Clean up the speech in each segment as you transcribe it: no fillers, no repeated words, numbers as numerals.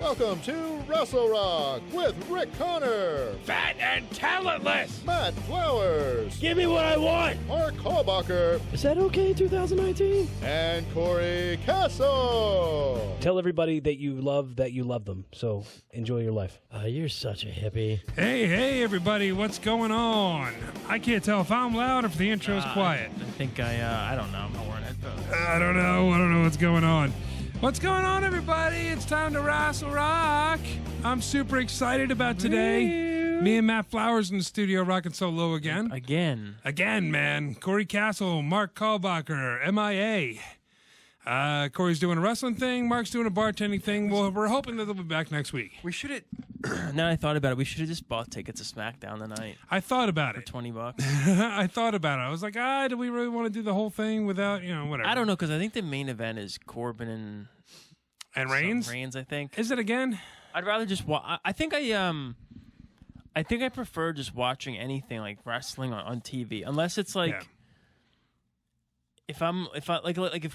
Welcome to Rassle Rock with Rick Connor, Fat and talentless! Matt Flowers, Give me what I want! Mark Hallbacher, Is that okay, 2019? and Corey Castle. Tell everybody that you love them. So enjoy your life. You're such a hippie. Hey, everybody, what's going on? I can't tell if I'm loud or if the intro's quiet. I think I don't know. I'm not wearing headphones. I don't know what's going on. What's going on, everybody? It's time to Rassle Rock. I'm super excited about today. Me and Matt Flowers in the studio rocking solo again. Again, man. Corey Castle, Mark Kalbacher, MIA. Corey's doing a wrestling thing. Mark's doing a bartending thing. Well, we're hoping that they'll be back next week. We should have. Now I thought about it. We should have just bought tickets to SmackDown tonight. I thought about it. For $20. I thought about it. I was like, do we really want to do the whole thing without, whatever? I don't know, because I think the main event is Corbin and Reigns. Reigns, I think. Is it again? I'd rather just watch. I think I prefer just watching anything like wrestling on TV, unless it's like. Yeah. If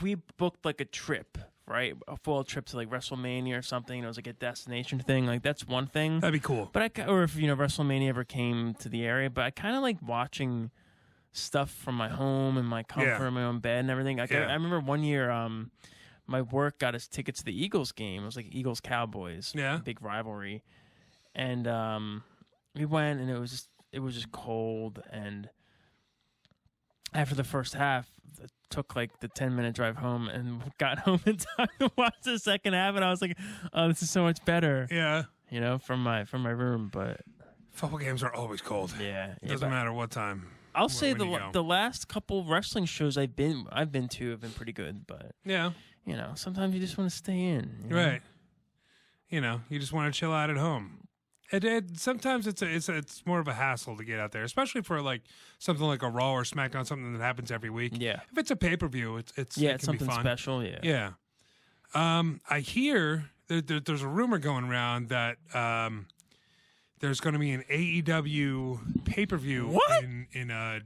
we booked like a trip, right, a full trip to like WrestleMania or something, it was like a destination thing, like that's one thing. That'd be cool. But or if WrestleMania ever came to the area, but I kind of like watching stuff from my home and my comfort in my own bed and everything. Like I remember one year, my work got us tickets to the Eagles game. It was like Eagles Cowboys, big rivalry, and we went, and it was just cold, and after the first half, it took like the 10-minute drive home and got home in time to watch the second half, and I was like, "Oh, this is so much better." Yeah, from my room. But football games are always cold. It doesn't matter what time. I'll say the last couple wrestling shows I've been to have been pretty good, but sometimes you just want to stay in, right? You just want to chill out at home. Sometimes it's more of a hassle to get out there, especially for like something like a Raw or SmackDown, something that happens every week. Yeah, if it's a pay-per-view, it can something be fun. Special. Yeah. I hear there's a rumor going around that there's going to be an AEW pay-per-view in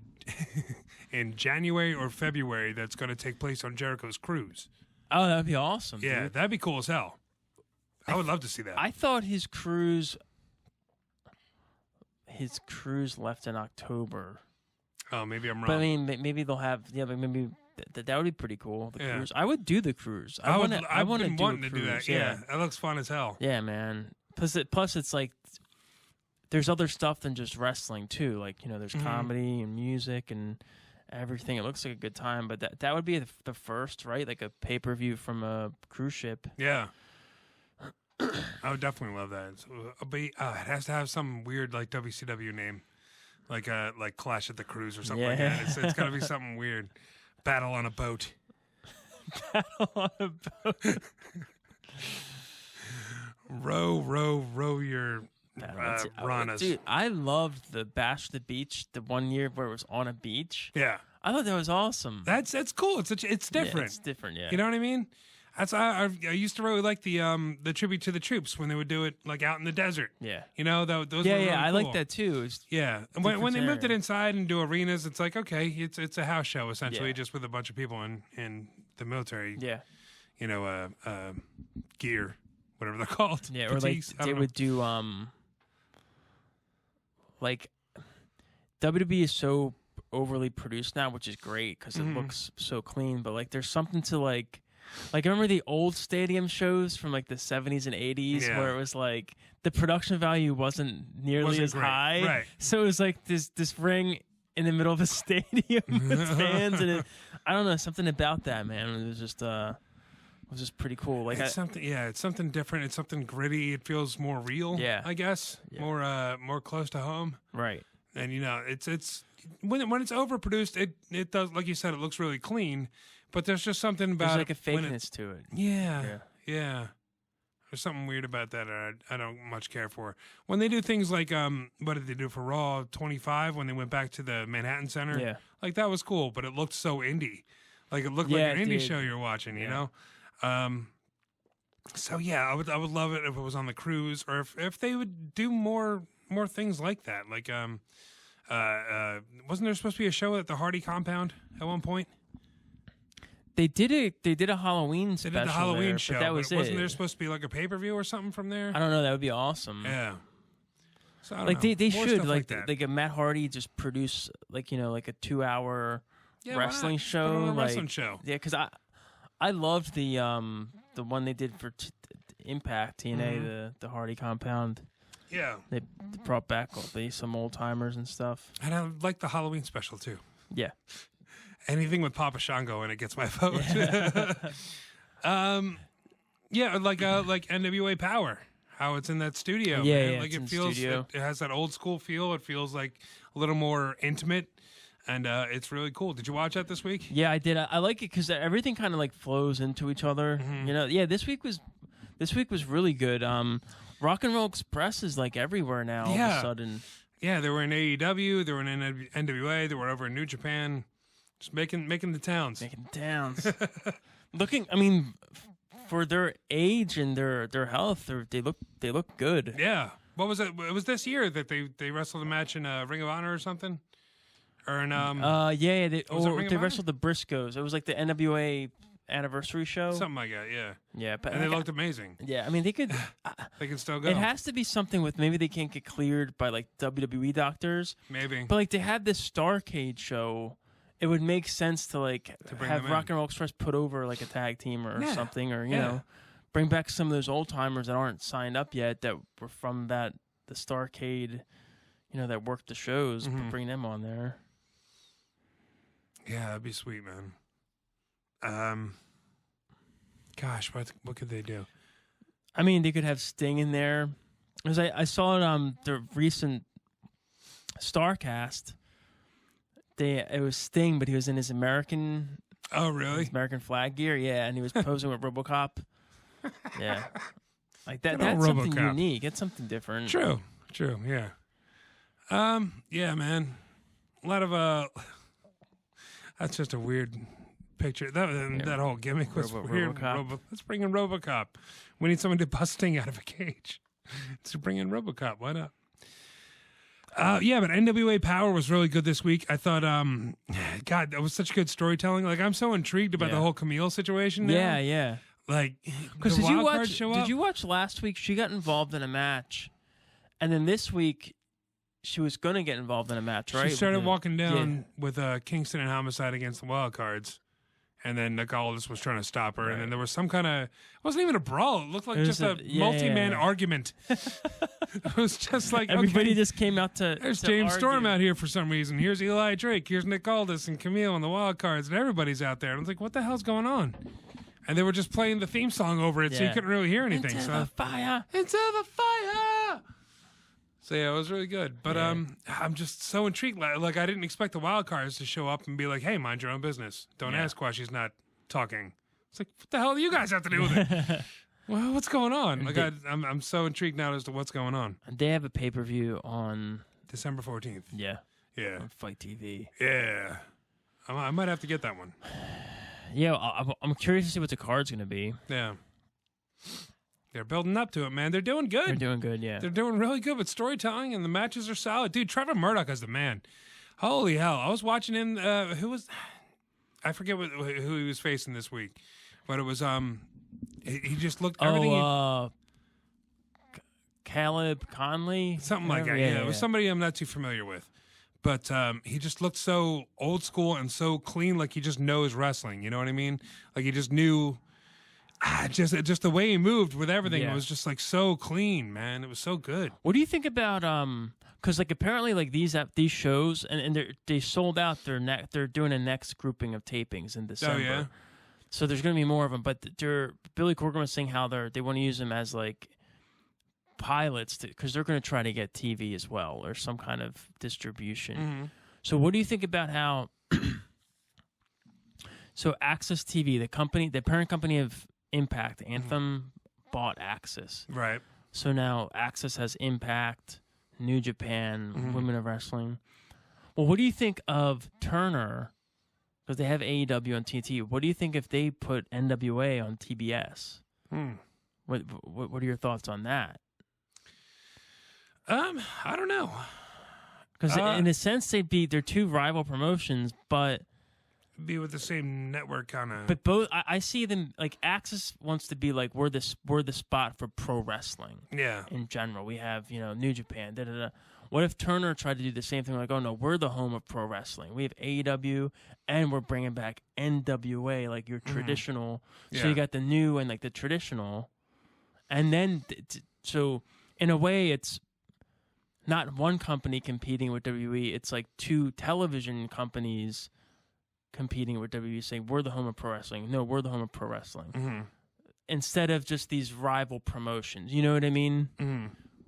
in January or February that's going to take place on Jericho's cruise. Oh, that'd be awesome. Yeah, dude. that'd be cool as hell. I would love to see that. I thought his cruise left in October. Oh, maybe I'm wrong. But I mean, maybe they'll have. Yeah, but maybe that would be pretty cool. The cruise. I would do the cruise. I've been wanting to do that. Yeah, that looks fun as hell. Yeah, man. Plus, it's like there's other stuff than just wrestling too. Like there's comedy and music and everything. It looks like a good time. But that would be the first, right? Like a pay-per-view from a cruise ship. Yeah. I would definitely love that. It has to have some weird like WCW name, like Clash at the Cruise or something like that. It's got to be something weird. Battle on a boat. Battle on a boat. row your ranas. Dude, I loved the Bash the Beach the one year where it was on a beach. Yeah, I thought that was awesome. That's cool. It's different. Yeah, it's different. Yeah, you know what I mean. I used to really like the tribute to the troops when they would do it like out in the desert. Yeah, those. Were really I cool. like that too. And when they moved it inside and do arenas, it's like okay, it's a house show essentially, just with a bunch of people in the military. Yeah, gear, whatever they're called. Yeah, Fatigues, or like they would do like WWE is so overly produced now, which is great because it looks so clean. But like, there's something to like I remember the old stadium shows from like the 70s and 80s where it was like the production value wasn't nearly as high. Right. So it was like this ring in the middle of a stadium with fans, and I don't know, something about that, man. It was just pretty cool. Like it's something different. It's something gritty. It feels more real. Yeah, I guess more close to home. Right. And it's when it's overproduced, it does, like you said, it looks really clean. But there's just something about there's like a fakeness to it. Yeah. There's something weird about that I don't much care for. When they do things like what did they do for Raw 25 when they went back to the Manhattan Center? Yeah. Like that was cool, but it looked so indie. Like it looked like an indie show you're watching, you know? So yeah, I would love it if it was on the cruise, or if they would do more things like that. Like wasn't there supposed to be a show at the Hardy compound at one point? They did a Halloween special. They did the Halloween there, show, but that was it. Wasn't there supposed to be like a pay-per-view or something from there? I don't know. That would be awesome. Yeah. So, like they should like a Matt Hardy just produce like a 2-hour wrestling show. Wrestling show. Yeah, because I loved the one they did for Impact TNA, the Hardy compound. Yeah. They brought back some old timers and stuff. And I like the Halloween special too. Yeah. Anything with Papa Shango and it gets my vote. Yeah, like NWA Power. How it's in that studio. Yeah, man. Like it feels it has that old school feel. It feels like a little more intimate. And it's really cool. Did you watch that this week? Yeah, I did. I like it because everything kind of like flows into each other. Mm-hmm. This week was really good. Rock and Roll Express is like everywhere now. All of a sudden. Yeah, they were in AEW. They were in NWA. They were over in New Japan, just making the towns. Making towns. Looking, I mean, for their age and their health, they look good. Yeah. What was it? It was this year that they wrestled a match in Ring of Honor or something. Or in they wrestled the Briscoes. It was like the NWA anniversary show, something like that. Yeah, but and they looked amazing. Yeah, I mean they could. They can still go. It has to be something with maybe they can't get cleared by like WWE doctors. Maybe, but like they had this Starrcade show. It would make sense to have Rock and Roll Express put over like a tag team or something, or you know, bring back some of those old timers that aren't signed up yet that were from the Starrcade, that worked the shows. Mm-hmm. Bring them on there. Yeah, that'd be sweet, man. Gosh, what could they do? I mean, they could have Sting in there. Because I saw it the recent Starrcast. It was Sting, but he was in his American. Oh, really? His American flag gear, yeah, and he was posing with RoboCop. Yeah, like that. That's something unique. It's something different. True. Yeah. Yeah, man. A lot of That's just a weird picture. That whole gimmick was weird. Let's bring in RoboCop. We need someone to bust Sting out of a cage. Let's bring in RoboCop. Why not? Yeah, but NWA Power was really good this week. I thought, God, that was such good storytelling. Like, I'm so intrigued about the whole Camille situation now. Yeah. Like, because did you watch last week? She got involved in a match, and then this week she was going to get involved in a match, right? She started walking down with Kingston and Homicide against the Wild Cards. And then Nick Aldis was trying to stop her. Right. And then there was some kind of... It wasn't even a brawl. It looked like just a multi-man argument. It was just like... Everybody just came out to There's to James argue. Storm out here for some reason. Here's Eli Drake. Here's Nick Aldis and Camille and the Wild Cards. And everybody's out there. And I was like, what the hell's going on? And they were just playing the theme song over it, so you couldn't really hear anything. Into the fire. Into the fire! So yeah, it was really good. But I'm just so intrigued. Like I didn't expect the Wild Cards to show up and be like, "Hey, mind your own business. Don't ask why she's not talking." It's like, what the hell do you guys have to do with it? Well, what's going on? Like I'm so intrigued now as to what's going on. They have a pay-per-view on December 14th. Yeah. On Fight TV. Yeah. I might have to get that one. Yeah, I'm curious to see what the card's going to be. Yeah. They're building up to it, man. They're doing good. They're doing good, yeah. They're doing really good with storytelling, and the matches are solid. Dude, Trevor Murdoch is the man. Holy hell. I was watching him. I forget who he was facing this week, but it was, he just looked, everything. Caleb Conley? Something like that, yeah. It was somebody I'm not too familiar with. But he just looked so old school and so clean, like he just knows wrestling. You know what I mean? Like he just knew... just the way he moved with everything was just like so clean, man. It was so good. What do you think about because like apparently like these shows and they sold out they're doing a next grouping of tapings in December. Oh yeah. So there's going to be more of them, but Billy Corgan was saying how they want to use them as like pilots because they're going to try to get TV as well or some kind of distribution. Mm-hmm. So what do you think about how? So Access TV, the parent company of Impact, Anthem bought Access. Right. So now Access has Impact, New Japan, Women of Wrestling. Well, what do you think of Turner? Because they have AEW on TNT. What do you think if they put NWA on TBS? What are your thoughts on that? I don't know. Because in a sense, they're two rival promotions, but be with the same network kind of. But both, I see them like Axis wants to be like we're the spot for pro wrestling. Yeah. In general, we have New Japan. Da da da. What if Turner tried to do the same thing? Like, oh no, we're the home of pro wrestling. We have AEW, and we're bringing back NWA, like your traditional. So you got the new and like the traditional, and then so in a way, it's not one company competing with WWE. It's like two television companies competing with WWE, saying we're the home of pro wrestling. No, we're the home of pro wrestling. Instead of just these rival promotions. You know what I mean?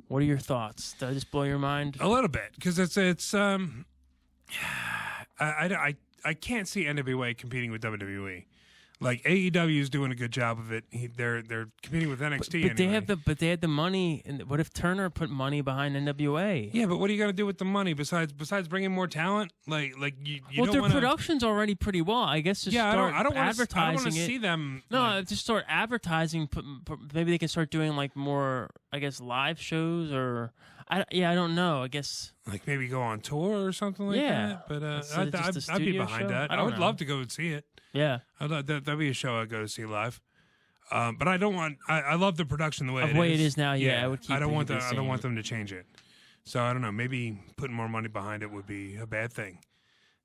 What are your thoughts? Did I just blow your mind? A little bit, because it's I can't see NWA competing with WWE. Like AEW is doing a good job of it. They're competing with NXT. But they had the money. And what if Turner put money behind NWA? Yeah, but what are you gonna do with the money besides bringing more talent? Like you well, don't their wanna... production's already pretty well. I guess just start I don't advertising want to see them. No, just start advertising. Maybe they can start doing like more, I guess, live shows or. I don't know. I guess like maybe go on tour or something like that. But I'd be behind that. I would love to go and see it. Yeah, that'd be a show I'd go to see live. But I don't want. I love the production the way it is now. Yeah, I would keep. I don't want them to change it. So I don't know. Maybe putting more money behind it would be a bad thing.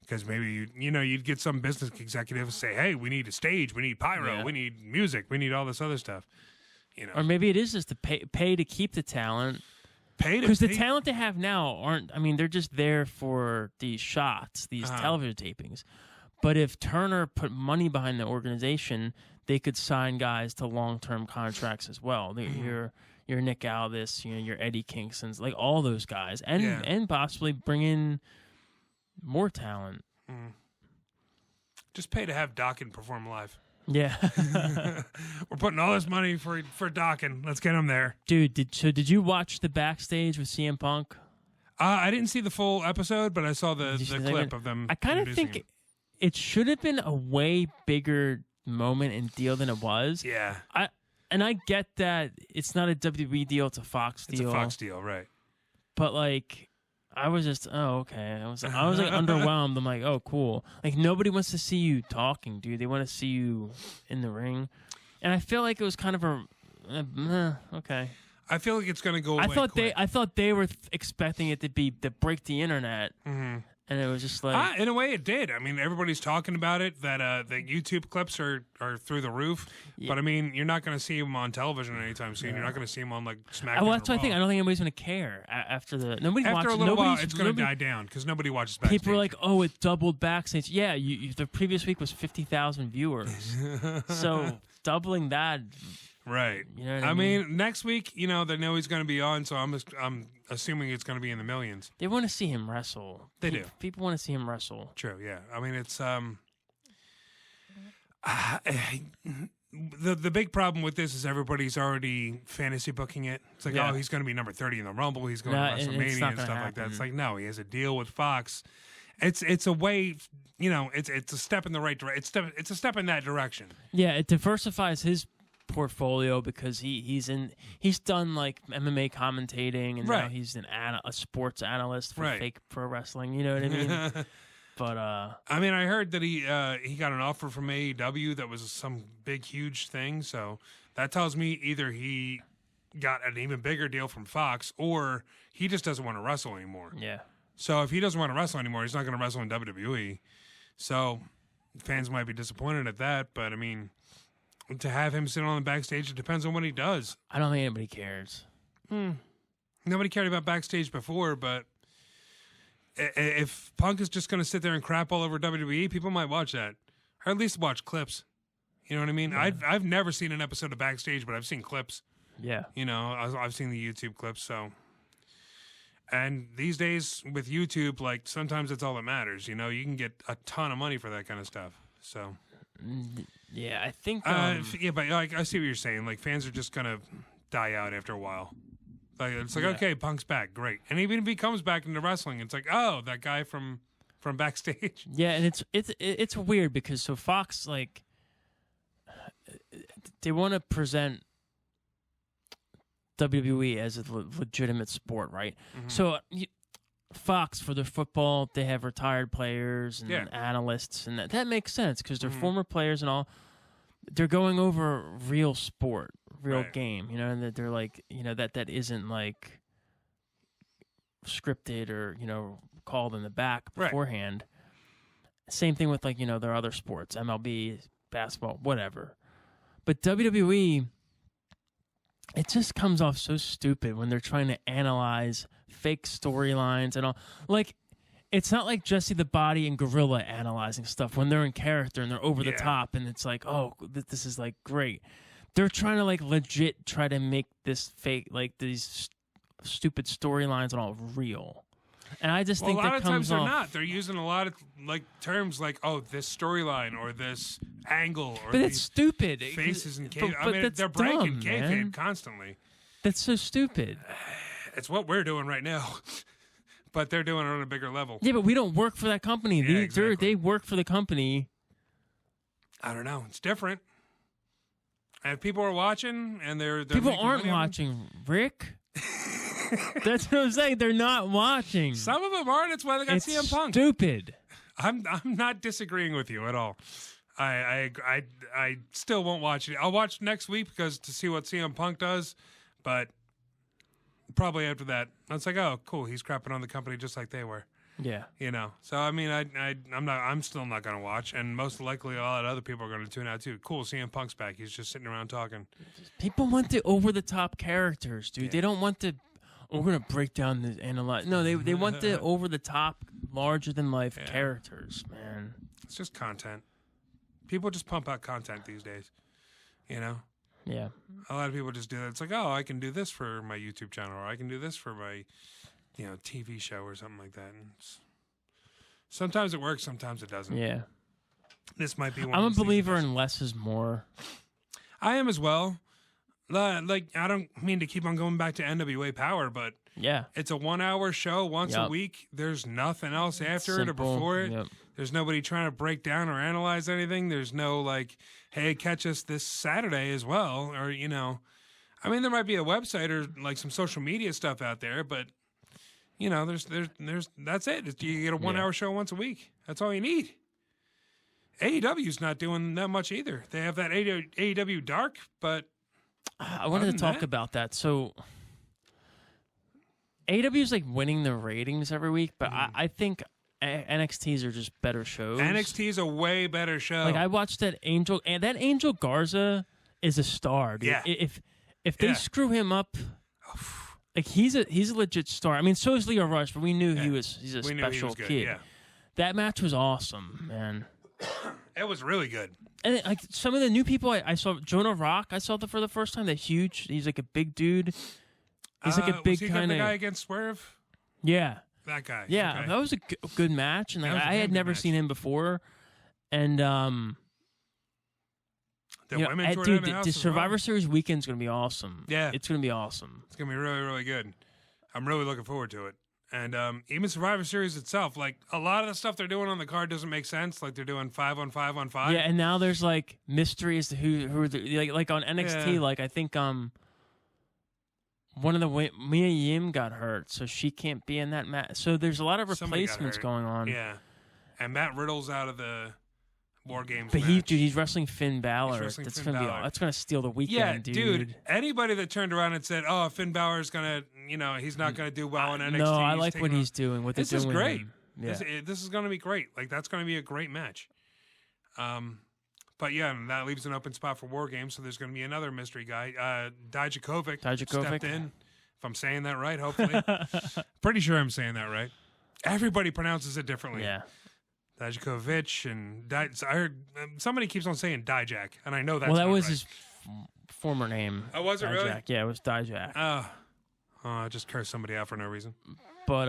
Because maybe you'd get some business executive say, "Hey, we need a stage, we need pyro, we need music, we need all this other stuff." Or maybe it is just to pay to keep the talent. Because the talent they have now aren't. I mean, they're just there for these shots, these television tapings. But if Turner put money behind the organization, they could sign guys to long-term contracts as well. Your Nick Aldis, your Eddie Kingston's, like all those guys, and possibly bring in more talent. Just pay to have Dawkins perform live. Yeah. We're putting all this money for Dawkins. Let's get him there. Dude, did you watch the backstage with CM Punk? I didn't see the full episode, but I saw the clip of them. I kind of think it should have been a way bigger moment and deal than it was. Yeah. I get that it's not a WWE deal, it's a Fox deal. It's a Fox deal, right. But like I was just, okay. I was like underwhelmed. I'm like, oh, cool. Like nobody wants to see you talking, dude. They want to see you in the ring, and I feel like it was kind of a okay. I feel like it's gonna go away. I thought they were expecting it to break the internet, and it was just like in a way it did. I mean, everybody's talking about it. That the YouTube clips are through the roof. Yeah. But I mean, you're not going to see them on television anytime soon. Yeah. You're not going to see them on like SmackDown. Well, that's what I think. I don't think anybody's going to care after the after a little while. It's going to die down because nobody watches backstage. People are like, oh, it doubled backstage. Yeah, the previous week was 50,000 viewers, so doubling that. Right. You know what I mean, next week, they know he's going to be on, so I'm assuming it's going to be in the millions. They want to see him wrestle. They do. People want to see him wrestle. True, yeah. I mean, it's the big problem with this is everybody's already fantasy booking it. It's like, oh, he's going to be number 30 in the Rumble. He's going to WrestleMania and stuff like that. It's like, no, he has a deal with Fox. It's a way, it's a step in the right direction. It's a step in that direction. Yeah, it diversifies his portfolio because he's done like MMA commentating and now he's a sports analyst for fake pro wrestling. You know what I mean? But I mean, I heard that he got an offer from AEW that was some big huge thing. So that tells me either he got an even bigger deal from Fox or he just doesn't want to wrestle anymore. Yeah. So if he doesn't want to wrestle anymore, he's not going to wrestle in WWE. So fans might be disappointed at that, but I mean, to have him sit on the backstage, it depends on what he does. I don't think anybody cares. Nobody cared about backstage before, but if Punk is just going to sit there and crap all over WWE, people might watch that, or at least watch clips. You know what I mean? Yeah. I've never seen an episode of Backstage, but I've seen clips. Yeah. I've seen the YouTube clips. So, and these days with YouTube, like sometimes it's all that matters. You can get a ton of money for that kind of stuff. So. Yeah, I think. But like I see what you're saying. Like fans are just gonna die out after a while. Like it's like okay, Punk's back, great. And even if he comes back into wrestling, it's like that guy from Backstage. Yeah, and it's weird because so Fox like they want to present WWE as a legitimate sport, right? Mm-hmm. So Fox for their football, they have retired players and analysts, and that makes sense because they're former players and all. They're going over real sport, real game, and that they're like, that isn't like scripted or called in the back beforehand. Same thing with their other sports, MLB, basketball, whatever. But WWE, it just comes off so stupid when they're trying to analyze fake storylines and all. Like, it's not like Jesse the Body and Gorilla analyzing stuff when they're in character and they're over the top and it's like, oh, this is like great. They're trying to like legit try to make this fake, like these stupid storylines and all real. And I just think a lot of times they're off, not. They're using a lot of like terms like, oh, this storyline or this angle or but it's stupid. Faces and kayfabe. I mean, they're breaking kayfabe constantly. That's so stupid. It's what we're doing right now, but they're doing it on a bigger level. Yeah, but we don't work for that company. Yeah, exactly. They work for the company. I don't know. It's different. And if people are watching and they're people aren't watching, Rick. That's what I'm saying. They're not watching. Some of them are. That's why they got CM Punk. Stupid. I'm not disagreeing with you at all. I still won't watch it. I'll watch next week because to see what CM Punk does, but probably after that, it's like, oh, cool. He's crapping on the company just like they were. Yeah. So I mean, I'm still not going to watch, and most likely a lot of other people are going to tune out too. Cool, CM Punk's back. He's just sitting around talking. People want the over the top characters, dude. Yeah. They don't want the. We're going to break down this analyze. No, they want the over the top, larger than life characters, man. It's just content. People just pump out content these days. Yeah. A lot of people just do that. It's like, oh, I can do this for my YouTube channel, or I can do this for my, TV show or something like that. And sometimes it works, sometimes it doesn't. Yeah. This might be one. I'm a believer in less is more. I am as well. Like, I don't mean to keep on going back to NWA Power, but it's a 1 hour show once a week. There's nothing else after it or before it. Yep. There's nobody trying to break down or analyze anything. There's no like, hey, catch us this Saturday as well. Or, I mean, there might be a website or like some social media stuff out there, but there's that's it. You get a 1 hour show once a week. That's all you need. AEW's not doing that much either. They have that AEW Dark, but I wanted to talk about that. So AEW is like winning the ratings every week, but I think NXTs are just better shows. NXT is a way better show. Like I watched that Angel, and that Angel Garza is a star, dude. Yeah. If they screw him up, like he's a legit star. I mean, so is Leo Rush, but we knew he's a special kid. Yeah. That match was awesome, man. It was really good. And like some of the new people I saw, Jonah Rock, I saw for the first time. That huge. He's like a big dude. He's like a big kind of guy against Swerve. Yeah, that guy. Yeah, okay. That was a good match, and I had never seen him before. And the women's dude, the Survivor Series weekend's gonna be awesome. Yeah, it's gonna be awesome. It's gonna be really, really good. I'm really looking forward to it. And even Survivor Series itself, like a lot of the stuff they're doing on the card doesn't make sense. Like they're doing 5-on-5-on-5. Yeah, and now there's like mystery as to who are like on NXT. Yeah. Like I think one of the Mia Yim got hurt, so she can't be in that match. So there's a lot of replacements going on. Yeah, and Matt Riddle's out of the War Games. But he's wrestling Finn Balor. That's gonna steal the weekend, dude. Anybody that turned around and said, "Oh, Finn Balor's gonna, he's not gonna do well in NXT." No, I like what he's doing. What they're doing. This is great. Yeah. This is gonna be great. Like that's gonna be a great match. But yeah, that leaves an open spot for War Games. So there's gonna be another mystery guy, Dijakovic stepped in. If I'm saying that right, hopefully. Pretty sure I'm saying that right. Everybody pronounces it differently. Yeah. Dijakovic and I heard somebody keeps on saying Dijak, and I know that's that was right. his former name. Oh, was it Dijak. really? Yeah, it was Dijak. I just cursed somebody out for no reason. But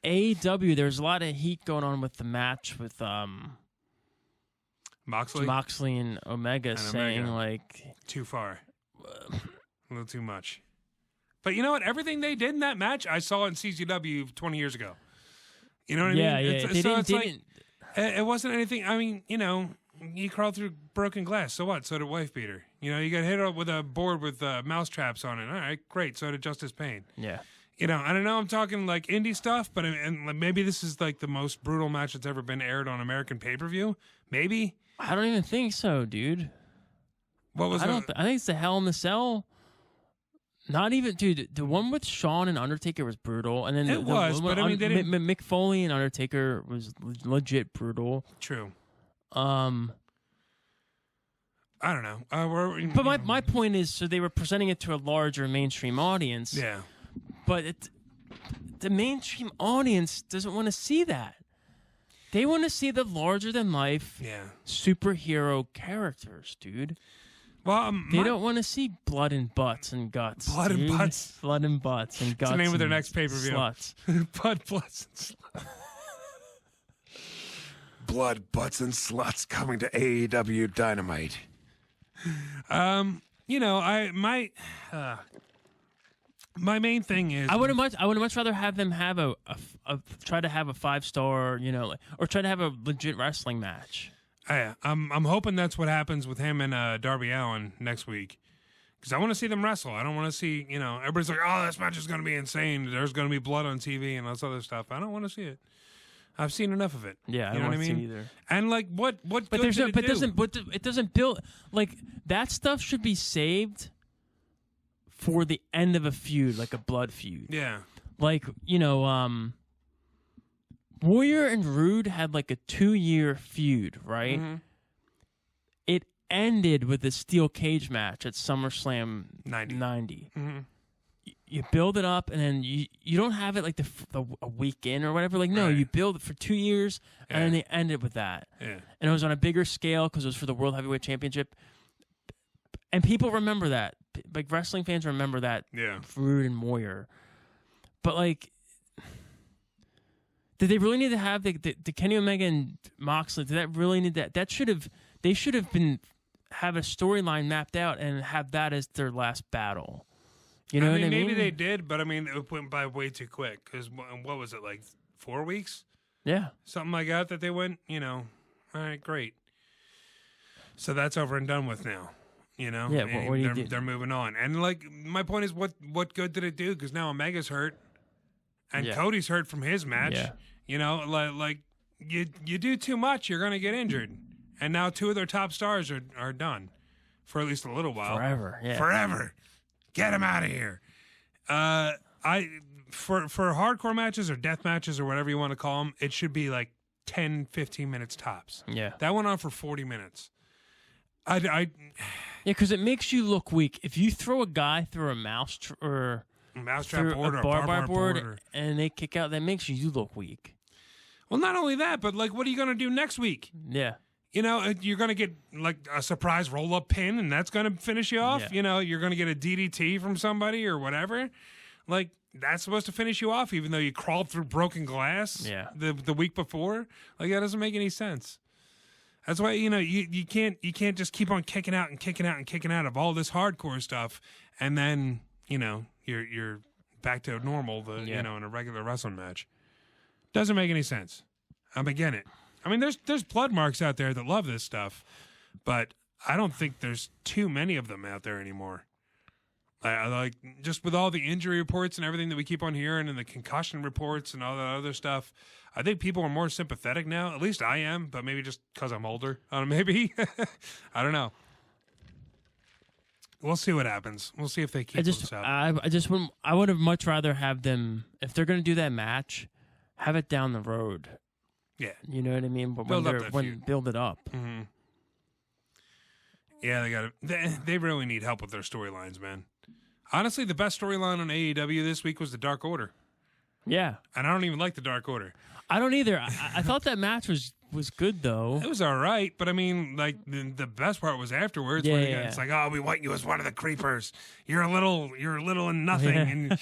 AEW, there's a lot of heat going on with the match with Moxley and Omega saying like too far, a little too much. But you know what? Everything they did in that match, I saw in CZW 20 years ago. You know what I mean? Yeah. They didn't. It wasn't anything. I mean, you crawled through broken glass. So what? So did Wife Beater. You got hit up with a board with mouse traps on it. All right, great. So did Justice Payne. Yeah. I don't know. I'm talking like indie stuff, but and maybe this is like the most brutal match that's ever been aired on American pay-per-view. Maybe. I don't even think so, dude. What was? I think it's the Hell in the Cell. Not even, dude. The one with Shawn and Undertaker was brutal, and then but I mean, they didn't... Mick Foley and Undertaker was legit brutal. True. I don't know. But my point is, so they were presenting it to a larger mainstream audience. Yeah. But the mainstream audience doesn't want to see that. They want to see the larger-than-life superhero characters, dude. Well, they don't want to see blood and butts and guts. Blood and butts. Blood and butts and guts. That's the name of their next pay-per-view. Sluts. Blood, butts, and sluts. Blood, butts, and sluts coming to AEW Dynamite. My main thing is I would much rather have them have try to have a 5-star, or try to have a legit wrestling match. Yeah, I'm hoping that's what happens with him and Darby Allin next week, because I want to see them wrestle. I don't want to see everybody's like, oh, this match is going to be insane. There's going to be blood on TV and all this other stuff. I don't want to see it. I've seen enough of it. Yeah, you know I what I mean? either. And like, what? But it doesn't build like that stuff should be saved for the end of a feud, like a blood feud. Yeah, like Warrior and Rude had like a 2-year feud, right? Mm-hmm. It ended with a steel cage match at SummerSlam 90. Mm-hmm. You build it up, and then you don't have it like a week in or whatever. Like, no, you build it for 2 years, and then they end it with that. Yeah. And it was on a bigger scale because it was for the World Heavyweight Championship. And people remember that. Like, wrestling fans remember that. Yeah. Rude and Warrior. But, like, did they really need to have the Kenny Omega and Moxley? Did that really need that? They should have have a storyline mapped out and have that as their last battle. You know what I mean? Maybe they did, but I mean, it went by way too quick. Because what was it, like 4 weeks? Yeah. Something like that they went, all right, great. So that's over and done with now, Yeah, what do you do? They're moving on. And, like, my point is, what good did it do? Because now Omega's hurt, and Cody's hurt from his match. Yeah. Like you do too much, you're going to get injured. And now 2 of their top stars are done for at least a little while. Forever, yeah. Forever. Get him out of here. For hardcore matches or death matches or whatever you want to call them, it should be like 10, 15 minutes tops. Yeah. That went on for 40 minutes. Yeah, because it makes you look weak. If you throw a guy through a mousetrap board or a barbed wire board and they kick out, that makes you look weak. Well, not only that, but like, what are you going to do next week? Yeah. You're going to get like a surprise roll-up pin, and that's going to finish you off. Yeah. You're going to get a DDT from somebody or whatever. Like, that's supposed to finish you off, even though you crawled through broken glass the week before. Like, that doesn't make any sense. That's why, you can't just keep on kicking out of all this hardcore stuff, and then, you're back to normal, in a regular wrestling match. Doesn't make any sense. I'm against it. I mean, there's blood marks out there that love this stuff, but I don't think there's too many of them out there anymore. I like, just with all the injury reports and everything that we keep on hearing and the concussion reports and all that other stuff, I think people are more sympathetic now. At least I am, but maybe just because I'm older. I don't know, maybe. I don't know. We'll see what happens. We'll see if they keep this up. I would have much rather have them, if they're going to do that match, have it down the road. Yeah. You know what I mean? But build it up. Mm-hmm. Yeah, they really need help with their storylines, man. Honestly, the best storyline on AEW this week was the Dark Order. Yeah. And I don't even like the Dark Order. I don't either. I thought that match was good, though. It was all right, but I mean, like, the best part was afterwards. Yeah, when it's like, oh, we want you as one of the creepers. You're a little and nothing,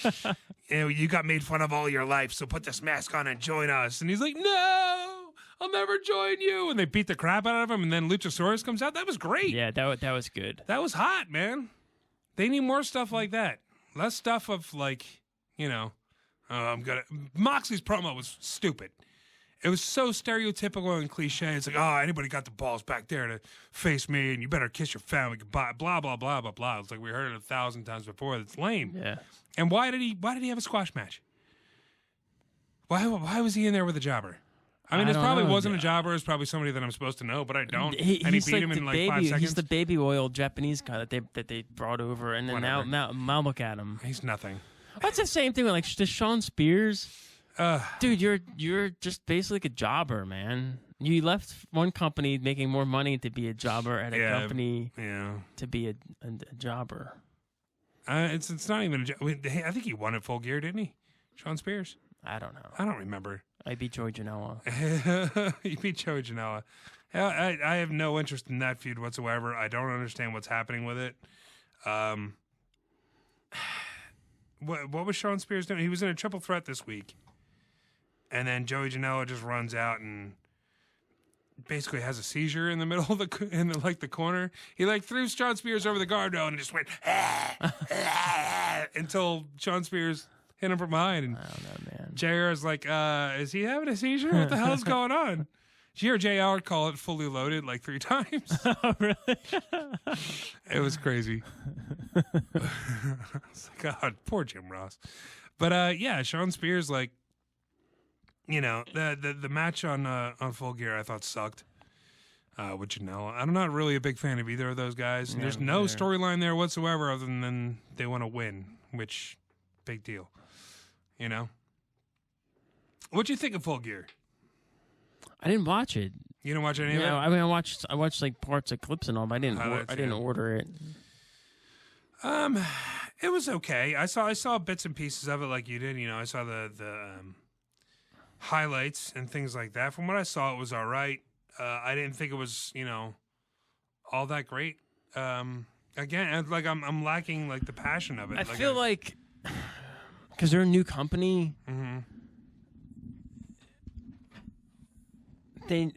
and you got made fun of all your life, so put this mask on and join us. And he's like, no, I'll never join you. And they beat the crap out of him, and then Luchasaurus comes out. That was great. Yeah, that was good. That was hot, man. They need more stuff like that. Less stuff of, like, Moxley's promo was stupid. It was so stereotypical and cliche. It's like, oh, anybody got the balls back there to face me, and you better kiss your family goodbye. Blah blah blah blah blah. It's like we heard it 1,000 times before. It's lame. Yeah. And why did he have a squash match? Why was he in there with a jobber? I mean, it probably wasn't a jobber. It's probably somebody that I'm supposed to know, but I don't. And he beat him in like 5 seconds. He's the baby oil Japanese guy that they brought over, and then now look at him. He's nothing. That's the same thing with like Shawn Spears. Dude, you're just basically like a jobber, man. You left one company making more money to be a jobber at a company to be a jobber. It's not even a job. I think he won at Full Gear, didn't he? Shawn Spears? I don't know. I don't remember. I beat Joey Janela. You beat Joey Janela. I have no interest in that feud whatsoever. I don't understand what's happening with it. What was Shawn Spears doing? He was in a triple threat this week. And then Joey Janela just runs out and basically has a seizure in the middle of the corner. He like threw Shawn Spears over the guardrail and just went until Shawn Spears hit him from behind. And I don't know, man. JR is like, is he having a seizure? What the hell's going on? Did you hear JR call it fully loaded like 3 times? Oh, really? It was crazy. It's like, God, poor Jim Ross. But yeah, Shawn Spears, like, you know, the match on Full Gear I thought sucked with Janela. I'm not really a big fan of either of those guys. And there's no storyline there whatsoever other than they want to win, which, big deal. You know? What'd you think of Full Gear? I didn't watch it. You didn't watch any of it? No, I mean I watched like parts of clips and all, but I didn't order it. It was okay. I saw bits and pieces of it like you did. You know, I saw the highlights and things like that. From what I saw, it was all right. I didn't think it was, you know, all that great. Again, like I'm lacking like the passion of it. I feel like because they're a new company, they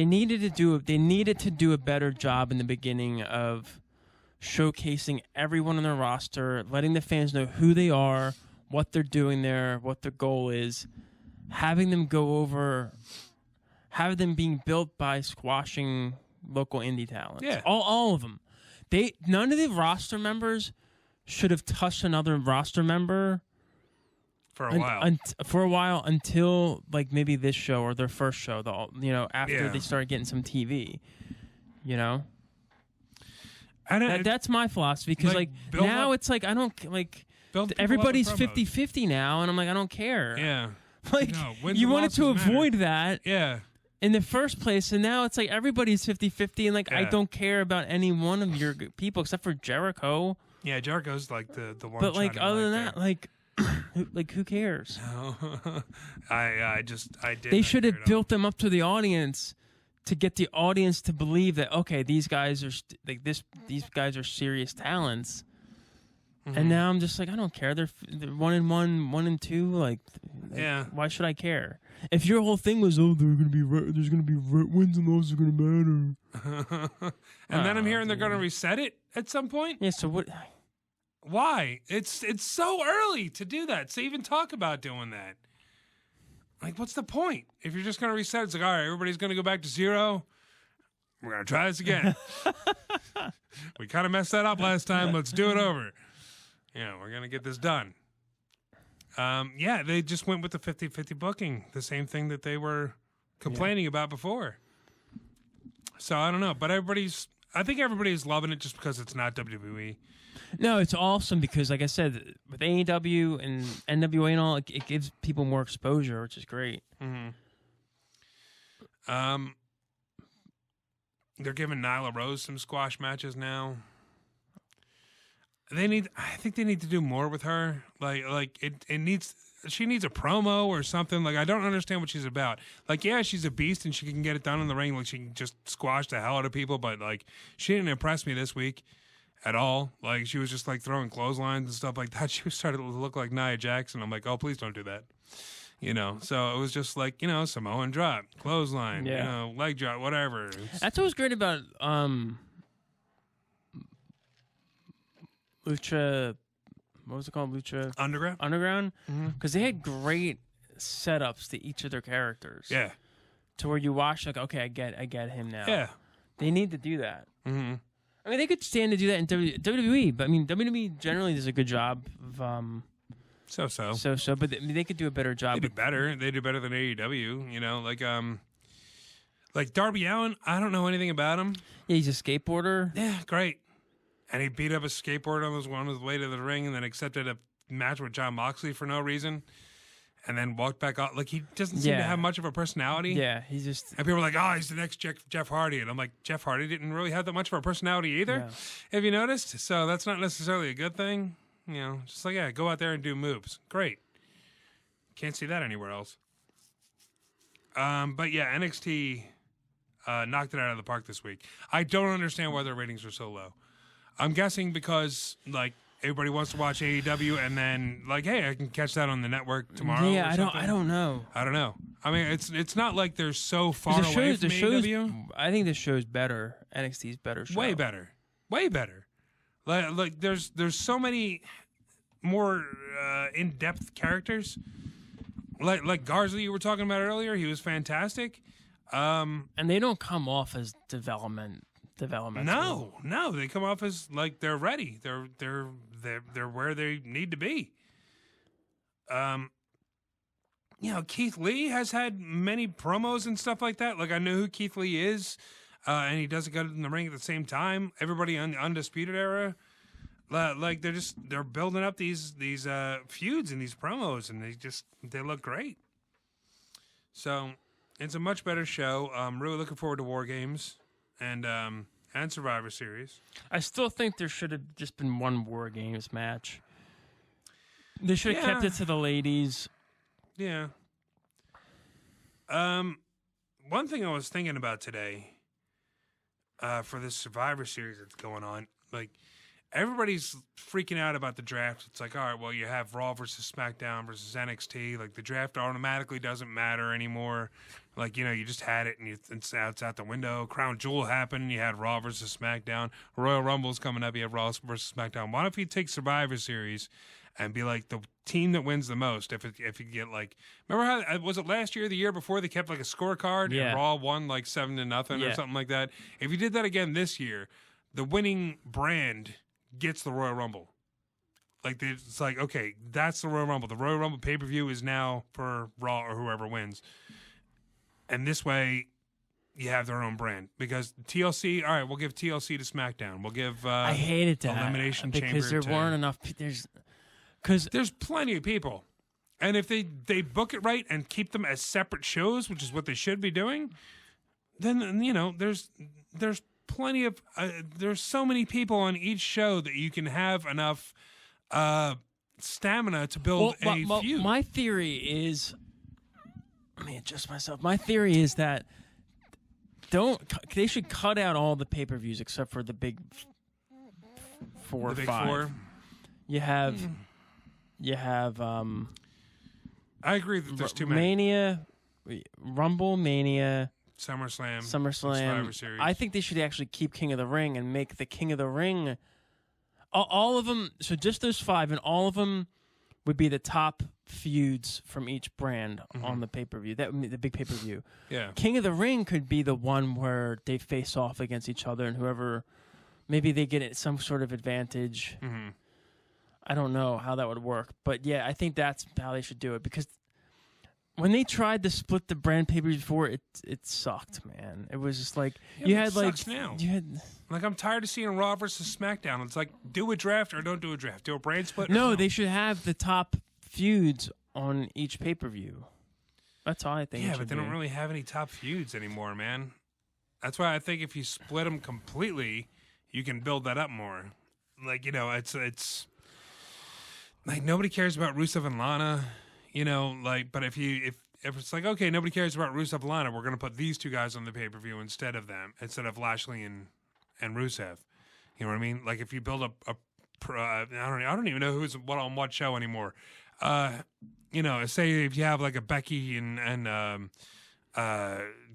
needed to do a better job in the beginning of showcasing everyone on their roster, letting the fans know who they are, what they're doing there, what their goal is, having them being built by squashing local indie talents. Yeah. All of them. None of the roster members should have touched another roster member for a while. Until like maybe this show or their first show, after they started getting some TV, you know. That's my philosophy because like now it's like I don't like everybody's 50-50 now, and I'm like I don't care. Yeah, like you wanted to avoid that. Yeah. In the first place, and now it's like everybody's 50-50, and like I don't care about any one of your people except for Jericho. Yeah, Jericho's like the one. But like other than that, like who cares? No. I did. They should have built them up to the audience to get the audience to believe that okay, these guys are these guys are serious talents. And now I'm just like I don't care. They're 1-1, 1-2. Like why should I care? If your whole thing was there's gonna be wins and losses are gonna matter, and then I'm hearing they're gonna reset it at some point. Yeah. So what? Why? It's so early to do that. To even talk about doing that. Like, what's the point? If you're just gonna reset, it's like all right, everybody's gonna go back to 0. We're gonna try this again. We kind of messed that up last time. Let's do it over. Yeah, we're gonna get this done. They just went with the 50-50 booking, the same thing that they were complaining about before. So I don't know, but I think everybody's loving it just because it's not WWE. No, it's awesome because, like I said, with AEW and NWA and all, it gives people more exposure, which is great. They're giving Nyla Rose some squash matches now. I think they need to do more with her. She needs a promo or something. Like, I don't understand what she's about. Like, yeah, she's a beast and she can get it done in the ring. Like, she can just squash the hell out of people. But like, she didn't impress me this week at all. Like, she was just like throwing clotheslines and stuff like that. She was starting to look like Nia Jax. I'm like, oh, please don't do that. You know, so it was just like, you know, Samoan drop, clothesline, you know, leg drop, whatever. That's what was great about Lucha, what was it called? Lucha Underground? Because they had great setups to each of their characters. Yeah. To where you watch, like, okay, I get him now. Yeah. They need to do that. Mm-hmm. I mean, they could stand to do that in WWE, but I mean, WWE generally does a good job of So, but they could do a better job. They do better. They do better than AEW. You know, like Darby Allin. I don't know anything about him. Yeah, he's a skateboarder. Yeah, great. And he beat up a skateboarder on his way to the ring, and then accepted a match with Jon Moxley for no reason, and then walked back out. Like, he doesn't seem to have much of a personality. Yeah, he's just. And people are like, "Oh, he's the next Jeff Hardy," and I'm like, Jeff Hardy didn't really have that much of a personality either. Yeah. Have you noticed? So that's not necessarily a good thing. You know, just like, go out there and do moves. Great. Can't see that anywhere else. But yeah, NXT knocked it out of the park this week. I don't understand why their ratings are so low. I'm guessing because, like, everybody wants to watch AEW, and then, like, hey, I can catch that on the network tomorrow. Yeah, I don't know. I don't know. I mean, it's not like they're so far away from AEW. I think this show's better. NXT's better show. Way better. Like there's so many more in-depth characters. Like Garza, you were talking about earlier. He was fantastic. And they don't come off as developmental. No, they come off as like they're ready. They're where they need to be. You know, Keith Lee has had many promos and stuff like that. Like, I know who Keith Lee is, and he doesn't go in the ring at the same time. Everybody on the Undisputed Era, like they're building up these feuds and these promos, and they look great. So it's a much better show. I'm really looking forward to War Games and Survivor Series. I still think there should have just been one War Games match. They should have kept it to the ladies. Yeah. One thing I was thinking about today, for this Survivor Series that's going on, like, everybody's freaking out about the draft. It's like, all right, well, you have Raw versus SmackDown versus NXT. Like, the draft automatically doesn't matter anymore. Like, you know, you just had it, and it's out the window. Crown Jewel happened. You had Raw versus SmackDown. Royal Rumble's coming up. You have Raw versus SmackDown. Why don't you take Survivor Series and be like the team that wins the most? If you get, like, remember how was it last year, the year before, they kept like a scorecard and Raw won like 7-0 or something like that. If you did that again this year, the winning brand gets the Royal Rumble. Like, it's like, okay, that's the Royal Rumble. The Royal Rumble pay-per-view is now for Raw or whoever wins. And this way, you have their own brand. Because TLC, all right, we'll give TLC to SmackDown. We'll give I hated that Elimination Chamber because there weren't enough. There's plenty of people. And if they book it right and keep them as separate shows, which is what they should be doing, then, you know, there's plenty of there's so many people on each show that you can have enough stamina to build a feud. My theory is, let me adjust myself. My theory is that they should cut out all the pay-per-views except for the big four or five. Four. You have I agree that there's too many. Mania, Rumble, Mania, SummerSlam, Survivor Series. I think they should actually keep King of the Ring and make the King of the Ring all of them. So just those 5, and all of them would be the top feuds from each brand on the pay-per-view. That would be the big pay-per-view. Yeah. King of the Ring could be the one where they face off against each other, and whoever, maybe they get some sort of advantage. Mm-hmm. I don't know how that would work, but yeah, I think that's how they should do it, because when they tried to split the brand pay-per-view before, it sucked, man. It was just like you had like now. You had like, I'm tired of seeing Raw versus SmackDown. It's like, do a draft or don't do a draft. Do a brand split. No, they should have the top feuds on each pay-per-view. That's all I think. Yeah, but they don't really have any top feuds anymore, man. That's why I think if you split them completely, you can build that up more. Like, you know, it's like, nobody cares about Rusev and Lana, you know, like, but if it's like, okay, nobody cares about Rusev and Lana, we're going to put these two guys on the pay-per-view instead of Lashley and Rusev. You know what I mean? Like, if you build I don't even know who's on what show anymore. You know, say if you have like a Becky and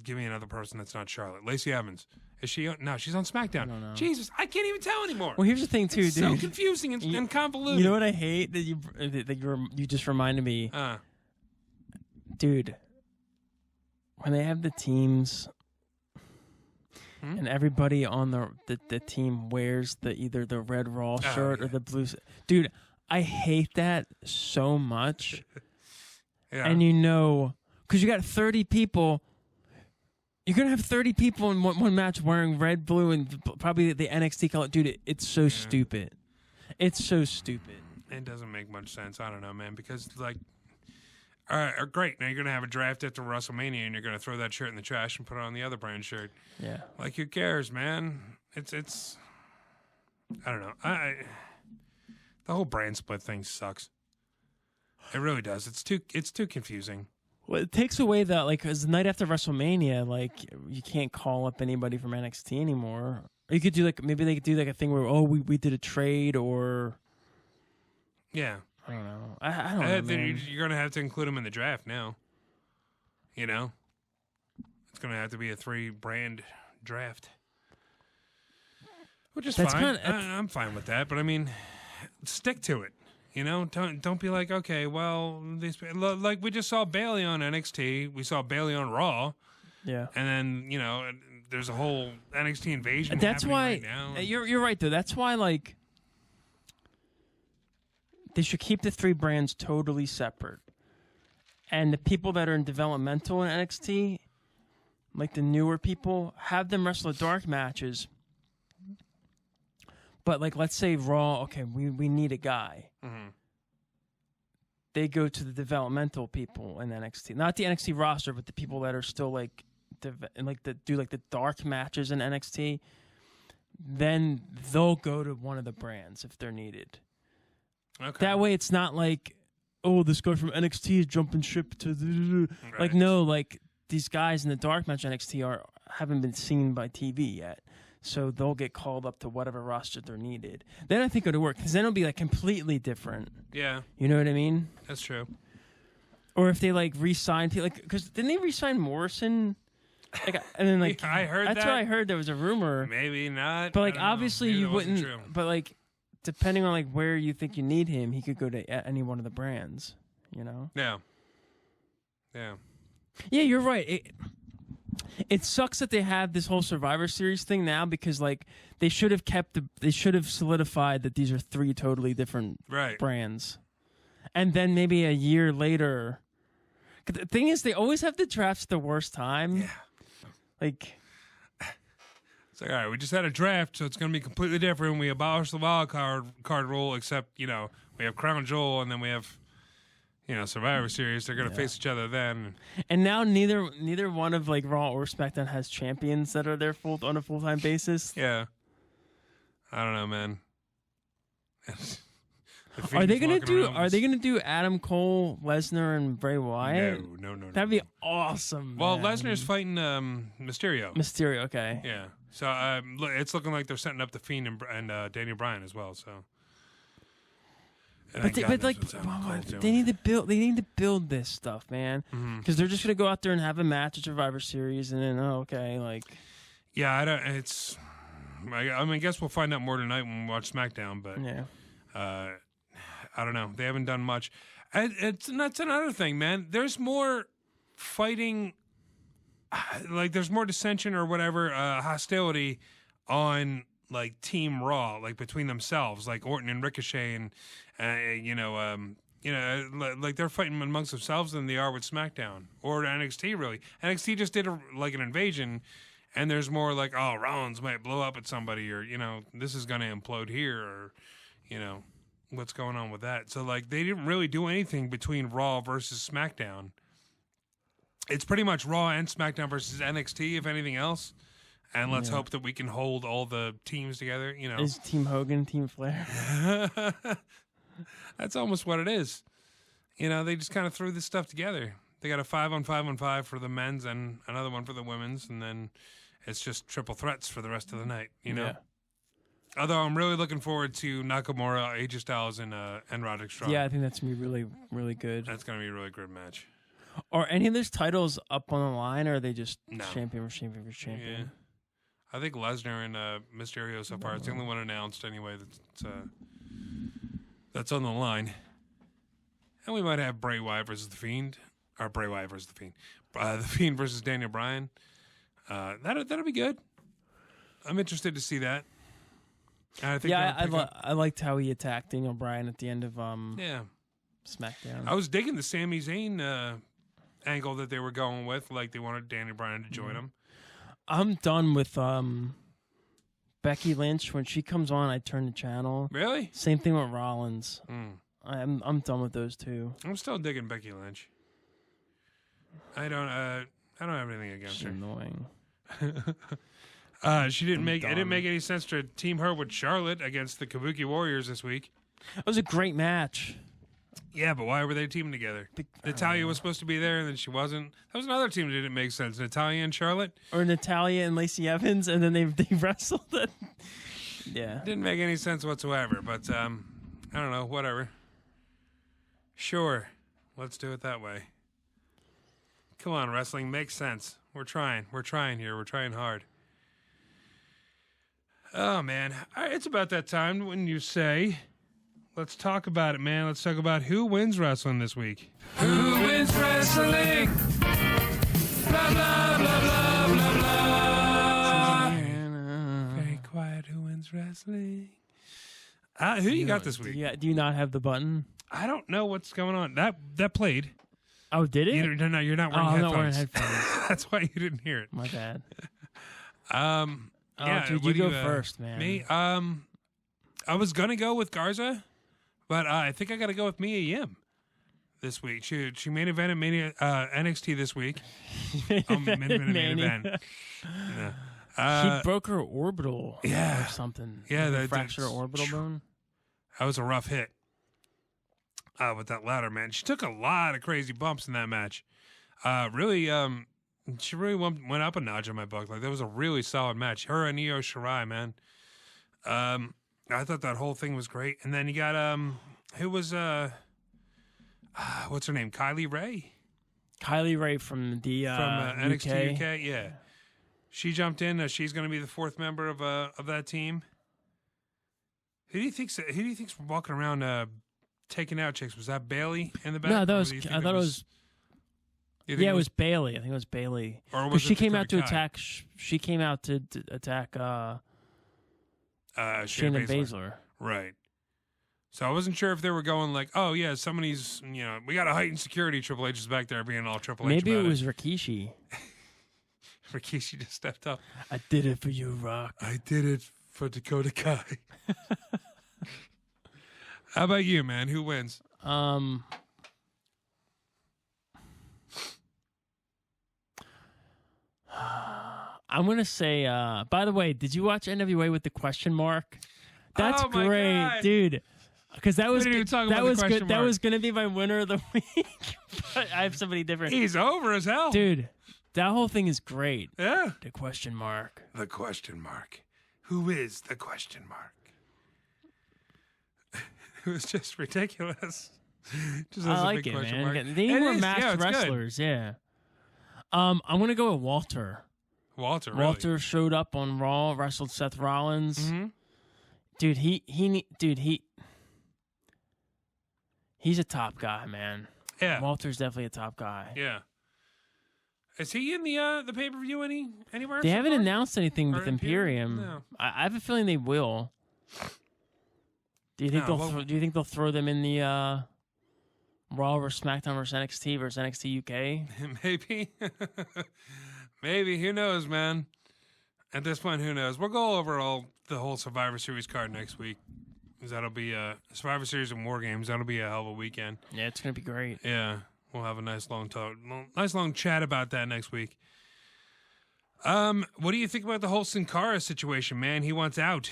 give me another person that's not Charlotte. Lacey Evans. Is she? No, she's on SmackDown. No. Jesus, I can't even tell anymore. Well, here's the thing, too, it's dude. so confusing and convoluted. You know what I hate that you just reminded me. Dude, when they have the teams and everybody on the team wears either the red Raw shirt or the blue. Dude, I hate that so much. Yeah. And because you got 30 people. You're going to have 30 people in one match wearing red, blue, and probably the NXT color. Dude, it's so stupid. It's so stupid. It doesn't make much sense. I don't know, man, because, like, all right, great. Now you're going to have a draft after WrestleMania, and you're going to throw that shirt in the trash and put it on the other brand shirt. Yeah. Like, who cares, man? It's I don't know. The whole brand split thing sucks. It really does. It's too confusing. Well, it takes away that, like, because the night after WrestleMania, like, you can't call up anybody from NXT anymore. Or you could do, like, maybe they could do, like, a thing where, we did a trade or... Yeah. I don't know. I don't know, man. You're going to have to include them in the draft now. You know? It's going to have to be a 3-brand draft. Which is fine. I'm fine with that, but, I mean, stick to it. You know, don't be like, okay, well, like we just saw Bayley on NXT, we saw Bayley on Raw, yeah, and then there's a whole NXT invasion. That's why right now. You're right though. That's why like they should keep the 3 brands totally separate, and the people that are in developmental in NXT, like the newer people, have them wrestle the dark matches. But, like, let's say Raw, okay, we need a guy. Mm-hmm. They go to the developmental people in NXT. Not the NXT roster, but the people that are still, like, do the dark matches in NXT. Then they'll go to one of the brands if they're needed. Okay. That way it's not like, oh, this guy from NXT is jumping ship to... Right. Like, no, like, these guys in the dark match NXT haven't been seen by TV yet. So they'll get called up to whatever roster they're needed. Then I think it'll work, because then it'll be, like, completely different. Yeah. You know what I mean? That's true. Or if they, like, re-sign people, like, because didn't they re-sign Morrison? Like, and then, like, I heard that's what I heard. There was a rumor. Maybe not. But, like, obviously you wouldn't. True. But, like, depending on, like, where you think you need him, he could go to any one of the brands. You know? Yeah. Yeah. Yeah, you're right. It sucks that they have this whole Survivor Series thing now, because, like, they should have solidified that these are 3 totally different brands. And then maybe a year later, the thing is, they always have the drafts at the worst time. Yeah. Like, it's like, all right, we just had a draft, so it's going to be completely different. We abolished the wild card rule, except, we have Crown Jewel, and then we have, Survivor Series. They're going to face each other then. And now neither one of, like, Raw or SmackDown has champions that are there on a full-time basis. Yeah. I don't know, man. Are they gonna do Adam Cole, Lesnar, and Bray Wyatt? No. That'd be awesome. Well, man. Lesnar's fighting Mysterio. Mysterio, okay. Yeah. So it's looking like they're setting up the Fiend and Daniel Bryan as well. So. They need to build this stuff, man. Because they're just gonna go out there and have a match at Survivor Series, and then like. Yeah, I don't. It's. I guess we'll find out more tonight when we watch SmackDown, but. Yeah. I don't know. They haven't done much. That's another thing, man. There's more fighting, like there's more dissension or whatever, hostility on like Team Raw, like between themselves, like Orton and Ricochet, and like they're fighting amongst themselves than they are with SmackDown or NXT. Really, NXT just did an invasion, and there's more like, oh, Rollins might blow up at somebody, or this is going to implode here, or what's going on with that. So, like, they didn't really do anything between Raw versus SmackDown. It's pretty much Raw and SmackDown versus NXT, if anything else. And let's hope that we can hold all the teams together, Is Team Hogan, Team Flair? That's almost what it is. They just kind of threw this stuff together. They got a 5-on-5-on-5 for the men's and another one for the women's, and then it's just triple threats for the rest of the night, Yeah. Although I'm really looking forward to Nakamura, AJ Styles, and Roderick Strong. Yeah, I think that's going to be really, really good. That's going to be a really good match. Are any of those titles up on the line, or are they just No. champion for champion for champion? Yeah. I think Lesnar and Mysterio so far. It's the only one announced anyway that's on the line. And we might have Bray Wyatt versus The Fiend. or Bray Wyatt versus the Fiend. The Fiend versus Daniel Bryan. That'll be good. I'm interested to see that. I think I liked how he attacked Daniel Bryan at the end of SmackDown. I was digging the Sami Zayn angle that they were going with, like they wanted Daniel Bryan to join him. I'm done with Becky Lynch. When she comes on, I turn the channel. Really? Same thing with Rollins. I'm done with those two. I'm still digging Becky Lynch. I don't have anything against She's her. Annoying. She didn't make. It didn't make any sense to team her with Charlotte against the Kabuki Warriors this week. It was a great match. Yeah, but why were they teaming together? Natalya was supposed to be there, and then she wasn't. That was another team that didn't make sense. Natalya and Charlotte, or Natalya and Lacey Evans, and then they wrestled it. Yeah, didn't make any sense whatsoever. But I don't know. Whatever. Sure, let's do it that way. Come on, wrestling makes sense. We're trying. We're trying here. We're trying hard. Oh, man. It's about that time when you say, let's talk about it, man. Let's talk about who wins wrestling this week. Who wins wrestling? Blah, blah, blah, blah, blah, blah. Very quiet. Who wins wrestling? Who you got this week? Do you not have the button? I don't know what's going on. That played. Oh, did it? You're not wearing headphones. I'm not wearing headphones. That's why you didn't hear it. My bad. Yeah, dude, you go first, man. Me? I was gonna go with Garza, but I think I got to go with Mia Yim this week. She main evented NXT this week. Main event. Yeah. She broke her orbital. Yeah. Or something. Yeah, that fractured her orbital bone. That was a rough hit. With that ladder, man. She took a lot of crazy bumps in that match. She really went up a notch in my book. Like, that was a really solid match. Her and Io Shirai, man. I thought that whole thing was great. And then you got who was what's her name? Kylie Ray. Kylie Ray from the NXT UK. Yeah, she jumped in. She's going to be the fourth member of that team. Who do you think's walking around taking out chicks? Was that Bailey in the back? No, I thought it was. Yeah, it was Bailey. I think it was Bailey. Or was she came out to attack? She came out to attack Shayna Baszler. Right. So I wasn't sure if they were going like, oh yeah, somebody's, we got a heightened security. Triple H is back there being all Triple H. Maybe it was Rikishi. Rikishi just stepped up. I did it for you, Rock. I did it for Dakota Kai. How about you, man? Who wins? I'm going to say, by the way, did you watch NWA with the question mark? That's great, God. Dude. Because that was good. That was going to be my winner of the week. But I have somebody different. He's over as hell. Dude, that whole thing is great. Yeah. The question mark. The question mark. Who is the question mark? It was just ridiculous. Just I like it, man. Mark. They were masked wrestlers, yeah. I'm going to go with Walter. Walter really? Showed up on Raw, wrestled Seth Rollins. Mm-hmm. Dude, he's a top guy, man. Yeah. Walter's definitely a top guy. Yeah. Is he in the pay-per-view anywhere? They haven't announced anything with Imperium. No. I have a feeling they will. Do you think do you think they'll throw them in the Raw or SmackDown versus NXT versus NXT UK? Maybe. Maybe. Who knows, man? At this point, who knows? We'll go over the whole Survivor Series card next week. Because that'll be Survivor Series and War Games. That'll be a hell of a weekend. Yeah, it's going to be great. Yeah. We'll have a nice long chat about that next week. What do you think about the whole Sin Cara situation, man? He wants out.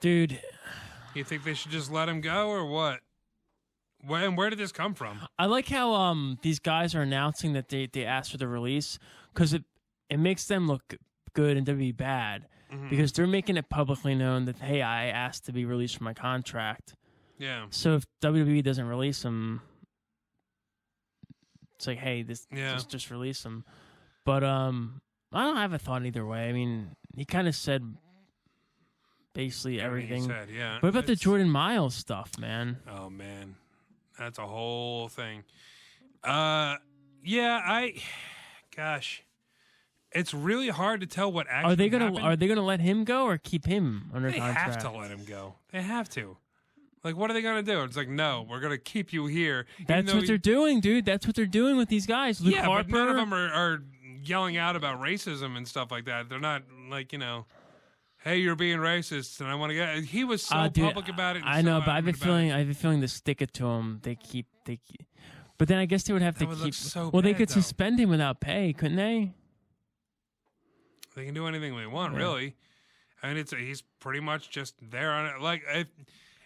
Dude. You think they should just let him go or what? Where did this come from? I like how these guys are announcing that they asked for the release because it makes them look good and WWE bad because they're making it publicly known that, hey, I asked to be released from my contract. Yeah. So if WWE doesn't release them, it's like, hey, just release them. But I don't have a thought either way. I mean, he kind of said basically everything. He said, What about the Jordan Myles stuff, man? Oh, man. That's a whole thing. Gosh, it's really hard to tell what actually Are they gonna let him go or keep him under contract? They have to let him go. They have to. Like, what are they gonna do? It's like, no, we're gonna keep you here. That's what they're doing, dude. That's what they're doing with these guys. Luke Harper. But none of them are yelling out about racism and stuff like that. They're not like, hey, you're being racist, and I want to get. He was so public about it. I know, but I have a feeling to stick it to him. They keep. But then I guess they would have to keep. They could suspend him without pay, couldn't they? They can do anything they want, really. I mean, he's pretty much just there on it. Like,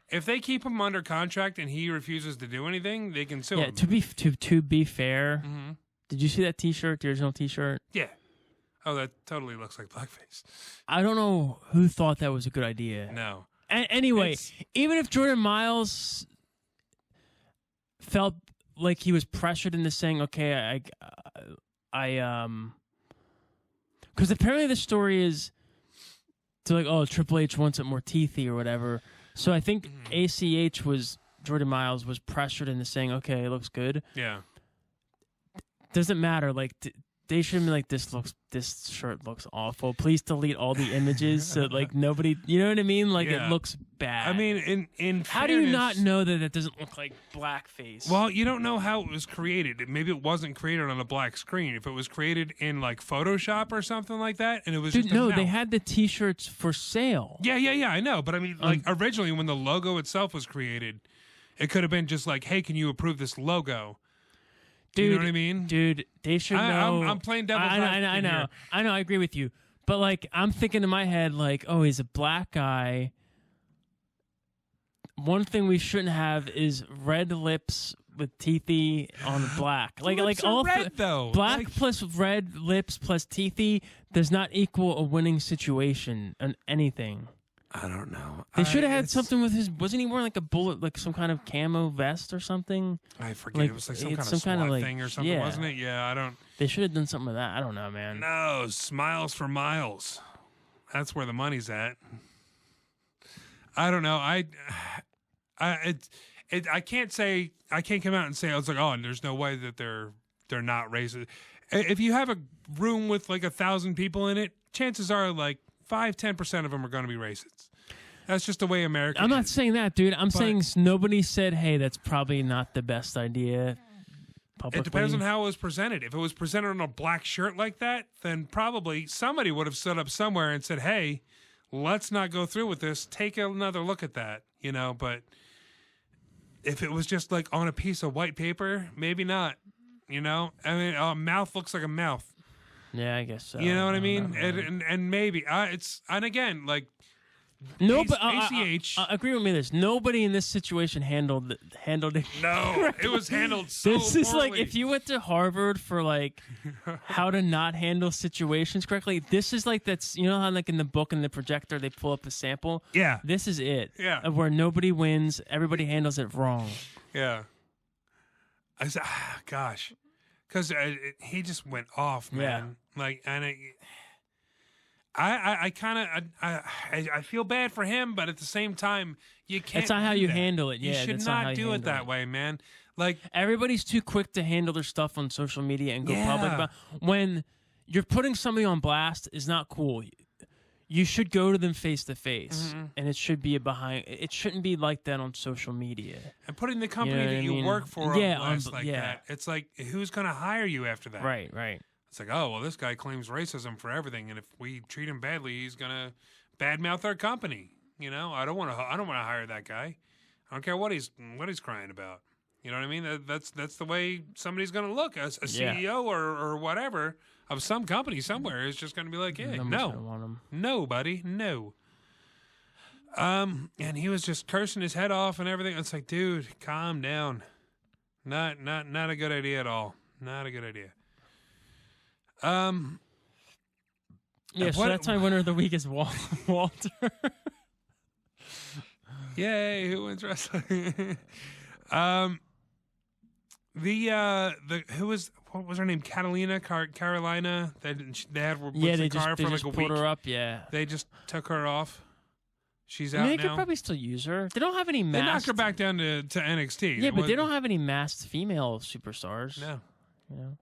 if they keep him under contract and he refuses to do anything, they can sue him. To be fair, did you see that T-shirt, the original T-shirt? Yeah. Oh, that totally looks like blackface. I don't know who thought that was a good idea. No. Anyway, even if Jordan Myles felt like he was pressured into saying, okay, because apparently the story is to like, oh, Triple H wants it more teethy or whatever. So I think Jordan Myles was pressured into saying, okay, it looks good. Yeah. Doesn't matter. Like, they shouldn't be like, this shirt looks awful. Please delete all the images so like nobody, you know what I mean? Like it looks bad. I mean, in how do you not know that it doesn't look like blackface? Well, you don't know how it was created. Maybe it wasn't created on a black screen. If it was created in like Photoshop or something like that, and it was just they had the T-shirts for sale. Yeah, I know. But I mean, like originally when the logo itself was created, it could have been just like, hey, can you approve this logo? Dude, you know what I mean? Dude, they should know. I'm playing devil's advocate. I know. I agree with you. But, like, I'm thinking in my head, like, oh, he's a black guy. One thing we shouldn't have is red lips with teethy on black. Like all red, though. Black plus red lips plus teethy does not equal a winning situation on anything. I don't know. They should have had something with his. Wasn't he wearing like a bullet, like some kind of camo vest or something? I forget. It was like some kind of SWAT thing or something, wasn't it? Yeah, I don't. They should have done something with that. I don't know, man. No, smiles for Myles. That's where the money's at. I don't know. I can't say. I can't come out and say I was like, oh, and there's no way that they're not racist. If you have a room with like 1,000 people in it, chances are like 5-10% of them are going to be racist. That's just the way America I'm not saying that, dude. I'm saying nobody said, hey, that's probably not the best idea publicly. It depends on how it was presented. If it was presented on a black shirt like that, then probably somebody would have stood up somewhere and said, hey, let's not go through with this. Take another look at that, but if it was just like on a piece of white paper, maybe not, I mean, a mouth looks like a mouth. Yeah, I guess so. You know what I mean? And maybe and again, like no, but ACH. Agree with me. This nobody in this situation handled it. No, it was handled so. This is like if you went to Harvard for like how to not handle situations correctly. This is like that's how like in the book in the projector they pull up a sample. Yeah, this is it. Yeah, where nobody wins, everybody handles it wrong. Yeah, I said, gosh. Because he just went off, man. Yeah. Like, and I feel bad for him, but at the same time, you can't. That's not how you handle it. Yeah, you should not do it that way, man. Like everybody's too quick to handle their stuff on social media and go public about. When you're putting somebody on blast, is not cool. You should go to them face to face, and it should be It shouldn't be like that on social media. And putting the company that you work for on blast like that, it's like who's going to hire you after that? Right. It's like, oh well, this guy claims racism for everything, and if we treat him badly, he's going to badmouth our company. I don't want to hire that guy. I don't care what he's crying about. You know what I mean? That's the way somebody's going to look. A CEO or whatever of some company somewhere is just going to be like, hey, no, buddy, no. And he was just cursing his head off and everything. It's like, dude, calm down. Not a good idea at all. Not a good idea. So that's my winner of the week is Walter. Yay! Who wins wrestling? What was her name? Carolina. They had they just for like a pulled week. Her up. Yeah, they just took her off. She's out now. They could probably still use her. They don't have any masked. They knocked her back down to NXT. Yeah, but they don't have any masked female superstars. No. You know?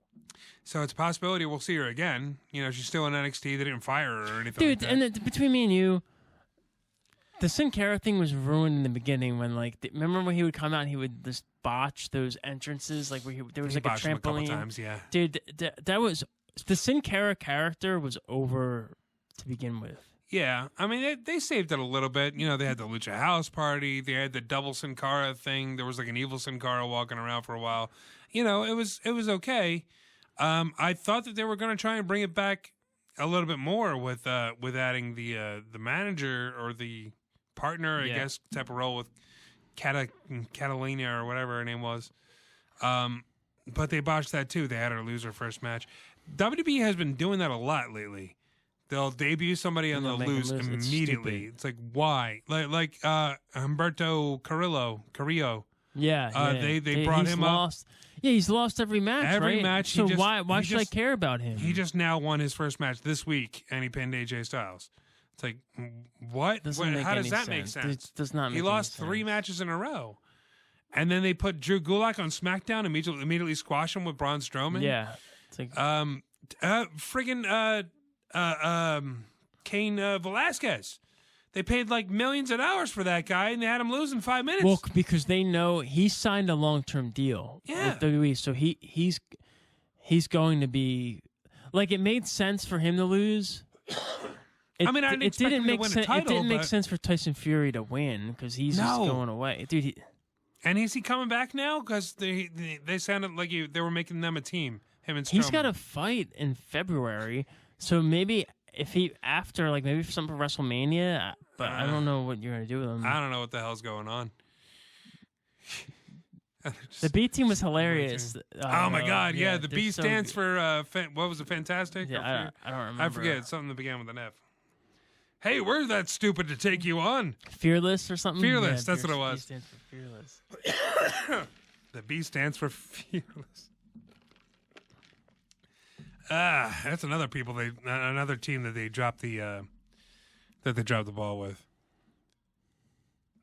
So it's a possibility we'll see her again. She's still in NXT. They didn't fire her or anything Dude, like that. and between me and you, the Sin Cara thing was ruined in the beginning when, remember when he would come out and he would just botch those entrances? Like, where there was He like a botched them trampoline. a couple times, yeah. Dude, that was... The Sin Cara character was over to begin with. Yeah, I mean, they saved it a little bit. They had the Lucha House Party. They had the double Sin Cara thing. There was like an evil Sin Cara walking around for a while. It was okay. I thought that they were going to try and bring it back a little bit more with adding the manager or the partner, I guess, type of role with Catalina or whatever her name was. But they botched that too. They had her lose her first match. WWE has been doing that a lot lately. They'll debut somebody and they'll lose immediately. It's like, why? Like Humberto Carrillo. Yeah. They brought him lost. Yeah, he's lost every match. Every right? match. So why should I care about him? He just now won his first match this week, and he pinned AJ Styles. It's like, what? How does that make sense? It does not make He lost sense. 3 matches in a row. And then they put Drew Gulak on SmackDown, immediately squash him with Braun Strowman. Yeah. It's like, Cain Velasquez. They paid like millions of dollars for that guy, and they had him lose in 5 minutes. well, because they know he signed a long-term deal with WWE, so he's going to be like, it made sense for him to lose. I didn't expect him to win a title. It didn't make sense for Tyson Fury to win because he's just going away, dude. And is he coming back now? Because they sounded like they were making them a team. Him and Strowman. He's got a fight in February, so maybe if he maybe for something for WrestleMania, but I don't know what you're gonna do with him. I don't know what the hell's going on. The B team was hilarious. Oh my god, yeah. The B so stands for what was it? Fantastic? Yeah, I don't remember. I forget. It's something that began with an F. Hey, where's that stupid to take you on? Fearless or something? Fearless, that's what it was. B stands for Fearless. The B stands for Fearless. That's another team that they dropped the ball with.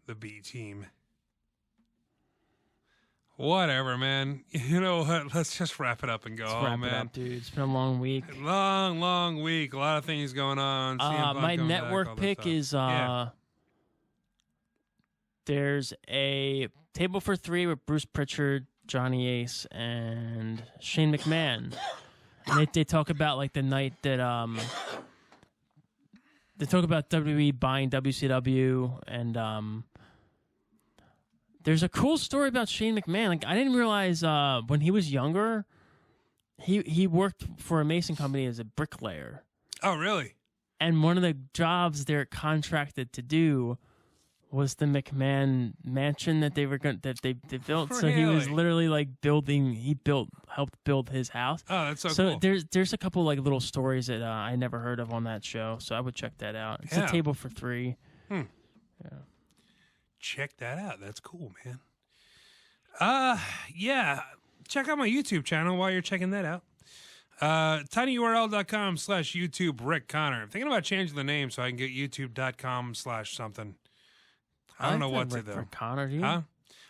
The B team. Whatever, man. You know what? Let's just wrap it up and go home, man. It up, dude. It's been a long week. Long week. A lot of things going on. My network pick is there's a table for 3 with Bruce Pritchard, Johnny Ace, and Shane McMahon. And they talk about like the night that they talk about WWE buying WCW, and there's a cool story about Shane McMahon. Like, I didn't realize when he was younger, he worked for a mason company as a bricklayer. Oh, really? And one of the jobs they're contracted to do was the McMahon mansion that they built. Really? So he was literally like helped build his house. Oh, that's so cool. There's a couple like little stories that I never heard of on that show, so I would check that out. It's a table for 3. Yeah. Check that out. That's cool, man. Yeah. Check out my YouTube channel while you're checking that out. tinyurl.com/YouTube Rick Connor. I'm thinking about changing the name so I can get youtube.com/something. I don't know what to do. Rick Connor, do you? Huh?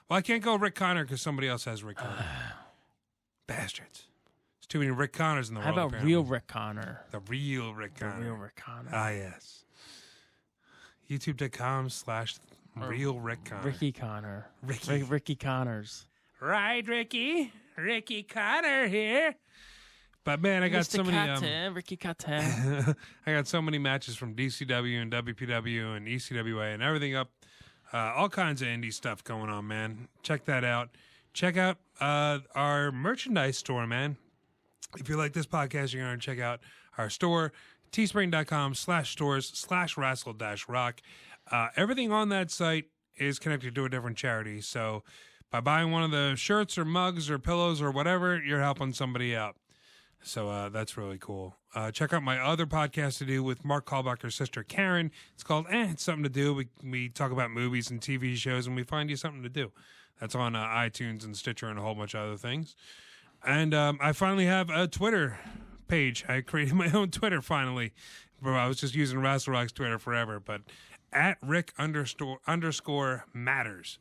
Well, I can't go Rick Connor because somebody else has Rick Connor. Bastards. There's too many Rick Connors in the world. How about apparently. real Rick Connor? The real Rick Connor. The real Rick Connor. Ah, yes. youtube.com/real Rick Connor. Ricky Connor. Ricky. Ricky Connors. Right, Ricky. Ricky Connor here. But man, I got Mr. so many. Ricky Cotton. I got so many matches from DCW and WPW and ECWA and everything up. All kinds of indie stuff going on, man. Check that out. Check out our merchandise store, man. If you like this podcast, you're going to check out our store, teespring.com/stores/Rassle-Rock. Everything on that site is connected to a different charity. So by buying one of the shirts or mugs or pillows or whatever, you're helping somebody out. So that's really cool. Check out my other podcast to do with Mark Kalbacher's sister, Karen. It's called It's Something to Do. We talk about movies and TV shows, and we find you something to do. That's on iTunes and Stitcher and a whole bunch of other things. And I finally have a Twitter page. I created my own Twitter finally. I was just using Rassle Rock's Twitter forever, but at Rick underscore Matters.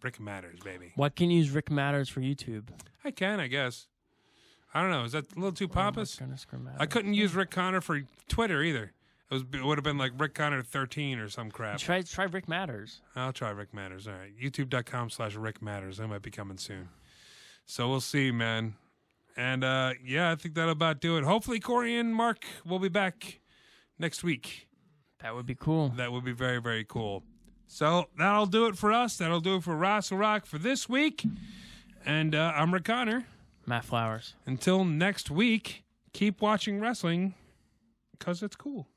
Rick Matters, baby. What can use Rick Matters for YouTube? I can, I guess. I don't know. Is that a little too pompous? I couldn't use Rick Connor for Twitter either. It would have been like Rick Connor 13 or some crap. Try Rick Matters. I'll try Rick Matters. All right. YouTube.com/Rick Matters. That might be coming soon. So we'll see, man. And I think that'll about do it. Hopefully Corey and Mark will be back next week. That would be cool. That would be very, very cool. So that'll do it for us. That'll do it for Rassle Rock for this week. And I'm Rick Connor. Matt Flowers. Until next week, keep watching wrestling because it's cool.